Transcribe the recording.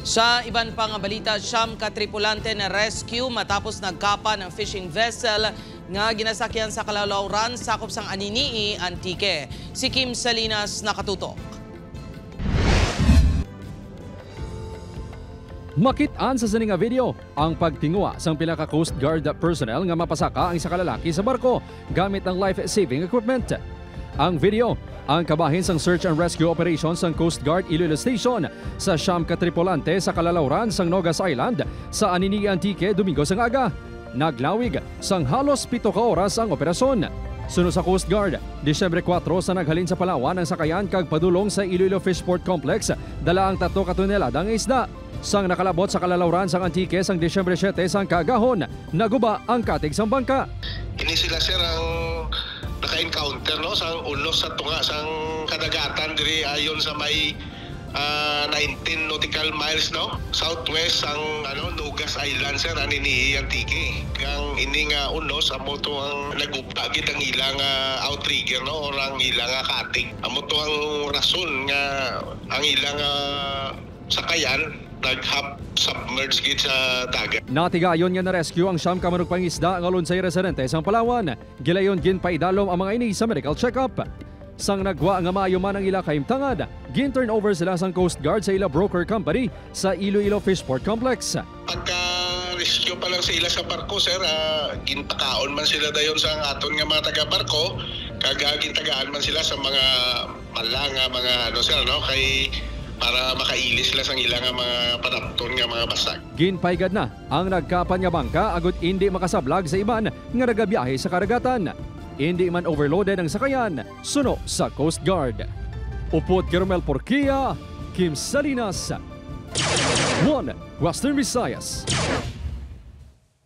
Sa iban pang balita, siyam katripulante na rescue matapos nagkapa ng fishing vessel nga ginasakyan sa Kalalauran sakop sang Aninii, Antique. Si Kim Salinas nakatutok. Makit-an sa sining nga video ang pagtingwa sang pila ka Coast Guard personnel nga mapasaka ang isa ka lalaki sa barko gamit ang life-saving equipment. Ang video ang kabahin sang search and rescue operations sang Coast Guard Iloilo Station sa siyam ka tripulante sa Kalalauran sang Nogas Island sa Aninii, Antique, Domingo sang aga. Naglawig sang halos 7 ka oras ang operasyon. Sunod sa Coast Guard, Disyembre 4 sa naghalin sa Palawan ang sakayan kag padulong sa Iloilo Fishport Complex, dala ang 3 ka tonelada nga isda. Sang nakalabot sa Kalalauran sang Antique sang Disyembre 7 sang kagahon, naguba ang katig sang bangka. Ini sila sir ang naka-encounter no sa ulos sa tunga sang kadagatan diri ayon sa may 19 nautical miles no southwest sang Nogas Island sir Aninii, Antique. Kang ini nga unos amo to ang nagupta gid ang ilang outrigger no or ang ilang katig. Amo to ang rason nga ang ilang sakayan nag-hop submerged gid sa dagat. Natigayon nga na-rescue ang siyam ka manok pangisda ang alunsay residente sang Palawan. Gilayon gin paidalom ang mga ini sa medical check-up. Sang nagwa nga maayo man ang ila kaimtangad, gin-turn over sila sang Coast Guard sa ila broker company sa Iloilo Fishport Complex. Pagka-rescue pa lang sila sa barko, sir, ginpakaon man sila dayon sa aton nga mga taga-barko, gintagaan man sila sa mga malanga, mga sir, no, kay para makailis sila sang ilang mga panapton nga mga basag. Ginpaigad na ang nagkapan nga bangka agot hindi makasablag sa iban nga nagabiyahe sa karagatan. Hindi man overloaded ang sakayan, suno sa Coast Guard. Upot Kermel Porquia, Kim Salinas, 1 Western Visayas.